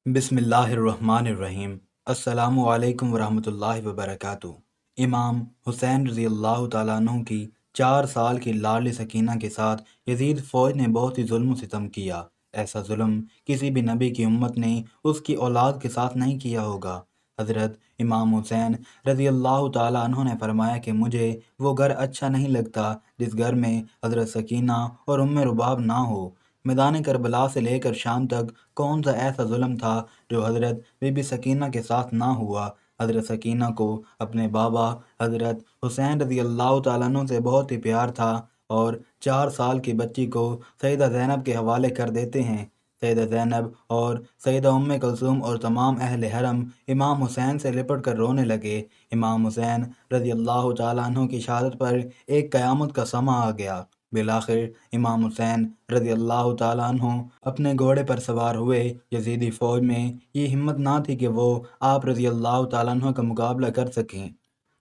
बिस्मिल्लाहिर्रहमानिर्रहीम। अस्सलामु अलैकुम वरहमतुल्लाहि वबरकातुहू। इमाम हुसैन रज़ी अल्लाह तआला अन्हु की 4 साल की लाडली सकीना के साथ यजीद फ़ौज ने बहुत ही जुल्म सितम किया। ऐसा जुल्म किसी भी नबी की उम्मत ने उसकी औलाद के साथ नहीं किया होगा। हज़रत इमाम हुसैन रज़ी अल्लाह तआला अन्हु ने फरमाया कि मुझे वो घर अच्छा नहीं लगता जिस घर में हज़रत सकीना और उम्मे रुबाब ना हो। मैदान करबला से लेकर शाम तक कौन सा ऐसा जुल्म था जो हज़रत बीबी सकीना के साथ ना हुआ। हज़रत सकीना को अपने बाबा हज़रत हुसैन रज़ी अल्लाह तआला अन्हु से बहुत ही प्यार था और 4 साल की बच्ची को सैयदा ज़ैनब के हवाले कर देते हैं। सैयदा ज़ैनब और सैयदा उम्मे कुलसूम और तमाम अहले हरम इमाम हुसैन से लिपट कर रोने लगे। इमाम हुसैन रज़ी अल्लाह तआला अन्हु की शहादत पर एक क़यामत का समा आ गया। बिलाखिर इमाम हुसैन रज़ी अल्लाह तआला अन्हु अपने घोड़े पर सवार हुए। यजीदी फ़ौज में ये हिम्मत ना थी कि वो आप रज़ी अल्लाह तआला अन्हु का मुकाबला कर सकें।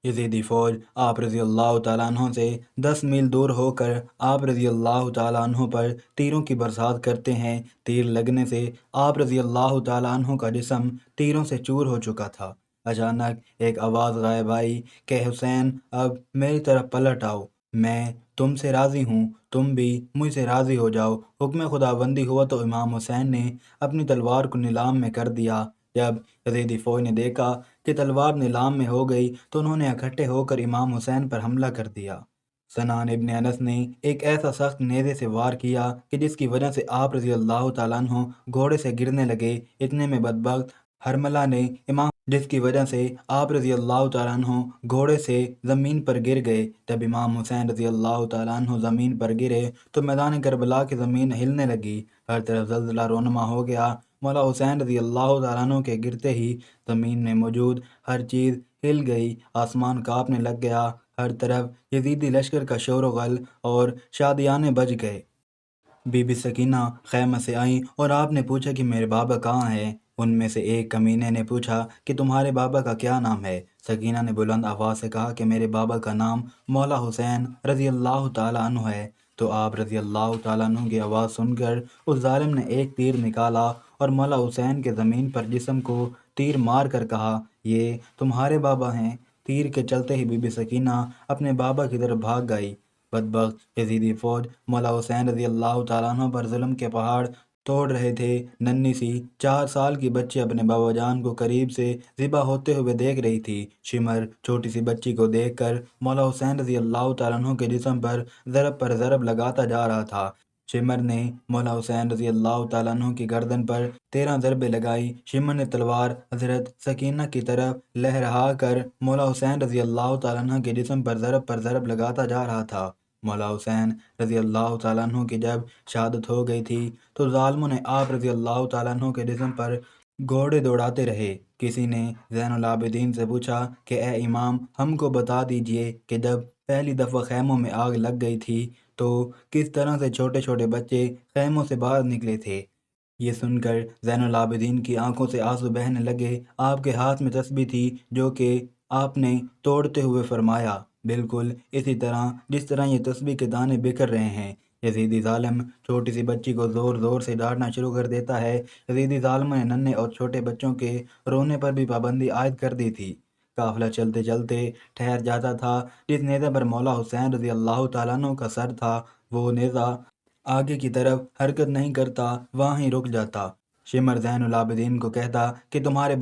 यजीदी फ़ौज आप रज़ी अल्लाह तआला अन्हु से 10 मील दूर होकर आप रज़ी अल्लाह तआला अन्हु पर तीरों की बरसात करते हैं। तीर लगने से आप रज़ी अल्लाह तआला अन्हु का जिस्म तीरों से चूर हो चुका था। अचानक एक आवाज़ गायब आई कि हुसैन अब मेरी तरफ पलट आओ, मैं तुमसे राज़ी हूँ, तुम भी मुझसे राज़ी हो जाओ। हुक्म खुदाबंदी हुआ तो इमाम हुसैन ने अपनी तलवार को नीलाम में कर दिया। जब यजीदी फ़ौज ने देखा कि तलवार नीलाम में हो गई तो उन्होंने इकट्ठे होकर इमाम हुसैन पर हमला कर दिया। सनान इब्न अनस ने एक ऐसा सख्त नेज़े से वार किया कि जिसकी वजह से आप रज़ी अल्लाह तआला अन्हु घोड़े से गिरने लगे। इतने में बदबख्त हरमला ने इमाम जिसकी वजह से आप रज़ी अल्लाह तआला अन्हु घोड़े से ज़मीन पर गिर गए। जब इमाम हुसैन रज़ी अल्लाह तआला अन्हु ज़मीन पर गिरे तो मैदान करबला की ज़मीन हिलने लगी। हर तरफ ज़लज़ला रोनमा हो गया। मौला हुसैन रज़ी अल्लाह तआला अन्हु के गिरते ही ज़मीन में मौजूद हर चीज़ हिल गई, आसमान काँपने लग गया। हर तरफ यजीदी लश्कर का शोर गल और शादियाने बज गए। बीबी सकीना खैमा से आईं और आपने पूछा कि मेरे बाबा कहाँ हैं। उनमें से एक कमीने ने पूछा कि तुम्हारे बाबा का क्या नाम है। सकीना ने बुलंद आवाज़ से कहा कि मेरे बाबा का नाम मौला हुसैन रज़ी अल्लाह तआला अन्हु है। तो आप रज़ी अल्लाह तआला अन्हु की आवाज़ सुनकर उस जालिम ने एक तीर निकाला और मौला हुसैन के ज़मीन पर जिस्म को तीर मार कर कहा, ये तुम्हारे बाबा हैं। तीर के चलते ही बीबी सकीना अपने बाबा की तरफ भाग गई। बदबख्त यजीदी फ़ौज मौला हुसैन रज़ी अल्लाह तआला अन्हु पर जुल्म के पहाड़ तोड़ रहे थे। नन्ही सी 4 साल की बच्ची अपने बाबा जान को करीब से ज़िबा होते हुए देख रही थी। शिमर छोटी सी बच्ची को देखकर मौला हुसैन रज़ी अल्लाह तआला अन्हु के जिस्म पर ज़रब लगाता जा रहा था। शिमर ने मौला हुसैन रज़ी अल्लाह तआला अन्हु की गर्दन पर 13 ज़रबें लगाई। शिमर ने तलवार हज़रत सकीना की तरफ लहरा कर मौला हुसैन रज़ी अल्लाह तआला अन्हु के जिस्म पर ज़रब लगाता जा रहा था। मौला हुसैन रज़ी अल्लाह तआला अन्हु की जब शहादत हो गई थी तो ज़ालिमों ने आप रज़ी अल्लाह तआला अन्हु के जिस्म पर घोड़े दौड़ाते रहे। किसी ने ज़ैनुल आबिदीन से पूछा कि ए इमाम, हमको बता दीजिए कि जब पहली दफ़ा खैमों में आग लग गई थी तो किस तरह से छोटे छोटे बच्चे खैमों से बाहर निकले थे। ये सुनकर ज़ैनुल आबिदीन की आंखों से आंसू बहने लगे। आपके हाथ में तस्बीह थी जो कि आपने तोड़ते हुए फरमाया, बिल्कुल इसी तरह जिस तरह ये तस्बीह के दाने बिखर रहे हैं। यजीदी ज़ालिम छोटी सी बच्ची को ज़ोर ज़ोर से डांटना शुरू कर देता है। यजीदी ज़ालिमों ने नन्हे और छोटे बच्चों के रोने पर भी पाबंदी आयद कर दी थी। काफ़िला चलते चलते ठहर जाता था। जिस नेज़े पर मौला हुसैन रज़ी अल्लाह तआला अन्हु का सर था वो नेज़ा आगे की तरफ हरकत नहीं करता, वहाँ ही रुक जाता। शिमर ज़ैनुल आबिदीन को कहता कि तुम्हारे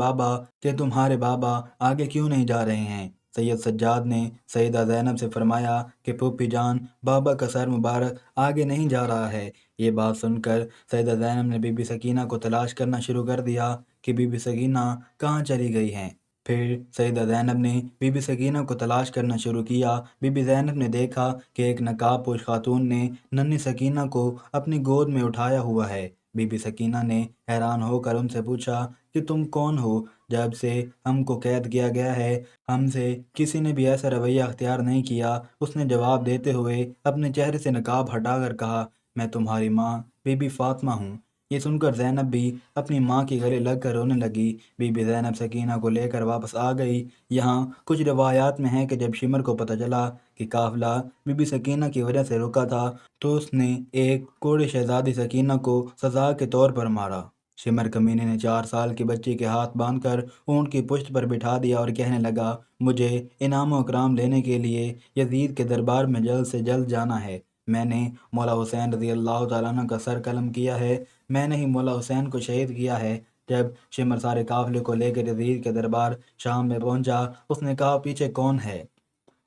बाबा आगे क्यों नहीं जा रहे हैं। सैयद सज्जाद ने सैयदा ज़ैनब से फरमाया कि फूफी जान, बाबा का सर मुबारक आगे नहीं जा रहा है। ये बात सुनकर सैयदा ज़ैनब ने बीबी सकीना को तलाश करना शुरू कर दिया कि बीबी सकीना कहाँ चली गई हैं। फिर सैयदा ज़ैनब ने बीबी सकीना को तलाश करना शुरू किया। बीबी ज़ैनब ने देखा कि एक नकाबपोश खातून ने नन्ही सकीना को अपनी गोद में उठाया हुआ है। बीबी सकीना ने हैरान होकर उनसे पूछा कि तुम कौन हो? जब से हमको कैद किया गया है हमसे किसी ने भी ऐसा रवैया अख्तियार नहीं किया। उसने जवाब देते हुए अपने चेहरे से नकाब हटाकर कहा, मैं तुम्हारी माँ बीबी फ़ातिमा हूँ। ये सुनकर ज़ैनब भी अपनी माँ के गले लगकर रोने लगी। बीबी ज़ैनब सकीना को लेकर वापस आ गई। यहाँ कुछ रवायात में है कि जब शिमर को पता चला कि काफ़िला बीबी सकीना की वजह से रुका था तो उसने एक कोड़े शहज़ादी सकीना को सज़ा के तौर पर मारा। शिमर कमीने ने 4 साल की बच्ची के हाथ बांधकर ऊँट की पुश्त पर बिठा दिया और कहने लगा, मुझे इनाम और इकराम लेने के लिए यजीद के दरबार में जल्द से जल्द जाना है। मैंने मौला हुसैन रज़ी अल्लाह तआला अन्हु का सर कलम किया है। मैंने ही मौला हुसैन को शहीद किया है। जब शिमर सारे काफिले को लेकर यजीद के दरबार शाम में पहुंचा, उसने कहा, पीछे कौन है?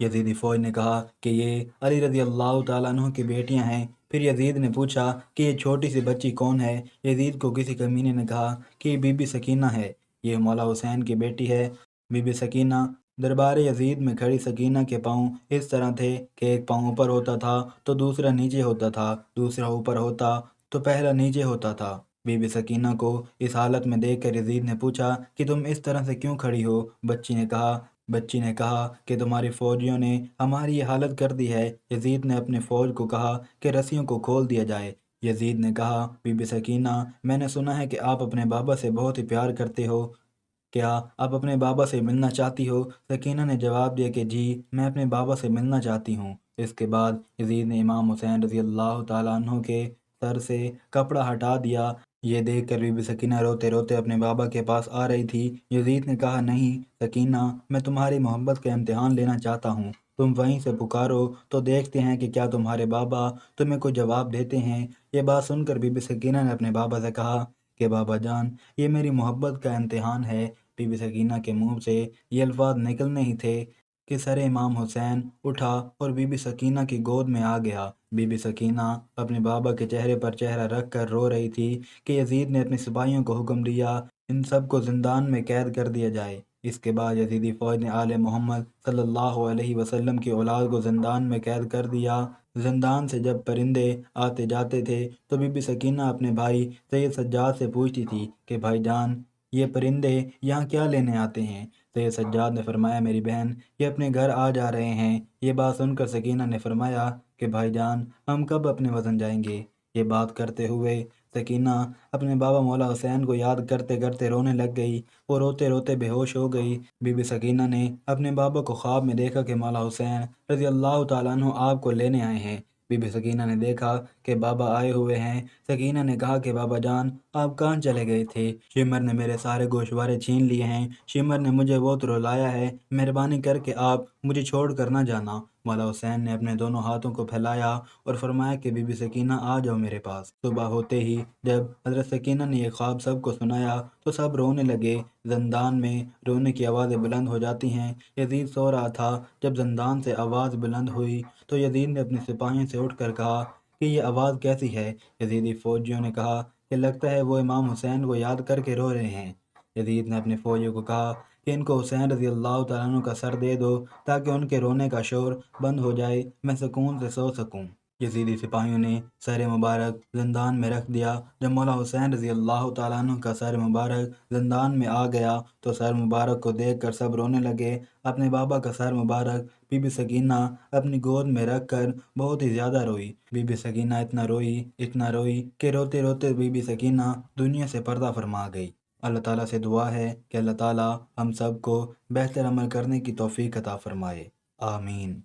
यजीदी फ़ौज ने कहा कि ये अली रज़ी अल्लाह तआला अन्हु की बेटियां हैं। फिर यजीद ने पूछा कि ये छोटी सी बच्ची कौन है? यजीद को किसी कमीने ने कहा कि ये बीबी सकीना है, ये मौला हुसैन की बेटी है। बीबी सकीना। दरबार यजीद में खड़ी सकीना के पाँव इस तरह थे कि एक पाँव ऊपर होता था तो दूसरा नीचे होता था, दूसरा ऊपर होता तो पहला नीचे होता था। बीबी सकीना को इस हालत में देखकर यजीद ने पूछा कि तुम इस तरह से क्यों खड़ी हो? बच्ची ने कहा कि तुम्हारी फौजियों ने हमारी ये हालत कर दी है। यजीद ने अपने फौज को कहा कि रस्सियों को खोल दिया जाए। यजीद ने कहा, बीबी सकीना, मैंने सुना है कि आप अपने बाबा से बहुत ही प्यार करते हो। क्या आप अपने बाबा से मिलना चाहती हो? सकीना ने जवाब दिया कि जी, मैं अपने बाबा से मिलना चाहती हूँ। इसके बाद यजीद ने इमाम हुसैन रज़ी अल्लाह तआला अन्हु के सर से कपड़ा हटा दिया। ये देखकर बीबी सकीना रोते रोते अपने बाबा के पास आ रही थी। यजीद ने कहा, नहीं सकीना, मैं तुम्हारी मोहब्बत का इम्तिहान लेना चाहता हूँ। तुम वहीं से पुकारो तो देखते हैं कि क्या तुम्हारे बाबा तुम्हें कोई जवाब देते हैं। ये बात सुनकर बीबी सकीना ने अपने बाबा से कहा कि बाबा जान, ये मेरी मोहब्बत का इम्तिहान है। बीबी सकीना के मुंह से ये अल्फाज निकलने ही थे कि सर इमाम हुसैन उठा और बीबी सकीना की गोद में आ गया। बीबी सकीना अपने बाबा के चेहरे पर चेहरा रख कर रो रही थी कि यजीद ने अपने सिपाहियों को हुक्म दिया, इन सब को जिंदान में कैद कर दिया जाए। इसके बाद यजीदी फौज ने आले मोहम्मद सल्लल्लाहु अलैहि वसल्लम की औलाद को जिंदान में कैद कर दिया। जिंदान से जब परिंदे आते जाते थे तो बीबी सकीना अपने भाई सैयद सज्जाद से पूछती थी कि भाईजान, ये परिंदे यहाँ क्या लेने आते हैं? सैयद सज्जाद ने फरमाया, मेरी बहन, ये अपने घर आ जा रहे हैं। ये बात सुनकर सकीना ने फरमाया कि भाईजान, हम कब अपने वतन जाएंगे? ये बात करते हुए सकीना अपने बाबा मौला हुसैन को याद करते करते रोने लग गई। वो रोते रोते बेहोश हो गई। बीबी सकीना ने अपने बाबा को ख्वाब में देखा कि मौला हुसैन रज़ी अल्लाह तआला अन्हु आपको लेने आए हैं। बीबी सकीना ने देखा कि बाबा आए हुए हैं। सकीना ने कहा कि बाबा जान, आप कहाँ चले गए थे? शिमर ने मेरे सारे गोशवारे छीन लिए हैं। शिमर ने मुझे बहुत रुलाया है। मेहरबानी करके आप मुझे छोड़ कर ना जाना। मौला हुसैन ने अपने दोनों हाथों को फैलाया और फरमाया कि बीबी सकीना, आ जाओ मेरे पास। सुबह होते ही जब हज़रत सकीना ने यह ख्वाब सबको सुनाया तो सब रोने लगे। जंदान में रोने की आवाज़ें बुलंद हो जाती हैं। यजीद सो रहा था। जब जंदान से आवाज़ बुलंद हुई तो यजीद ने अपने सिपाहियों से उठकर कहा कि ये आवाज़ कैसी है? यजीदी फौजियों ने कहा कि लगता है वो इमाम हुसैन को याद करके रो रहे हैं। यजीद ने अपने फौजियों को कहा कि इनको हुसैन रज़ी अल्लाह तआला अन्हु का सर दे दो ताकि उनके रोने का शोर बंद हो जाए, मैं सुकून से सो सकूं। यजीदी सिपाहियों ने सर मुबारक जिंदान में रख दिया। जब मौला हुसैन रज़ी अल्लाह तआला अन्हु का सर मुबारक जिंदान में आ गया तो सर मुबारक को देखकर सब रोने लगे। अपने बाबा का सर मुबारक बीबी सकीना अपनी गोद में रख कर बहुत ही ज़्यादा रोई। बीबी सकीना इतना रोई कि रोते रोते बीबी सकीना दुनिया से पर्दा फरमा गई। अल्लाह ताला से दुआ है कि अल्लाह ताला हम सब को बेहतर अमल करने की तौफीक अता फरमाए। आमीन।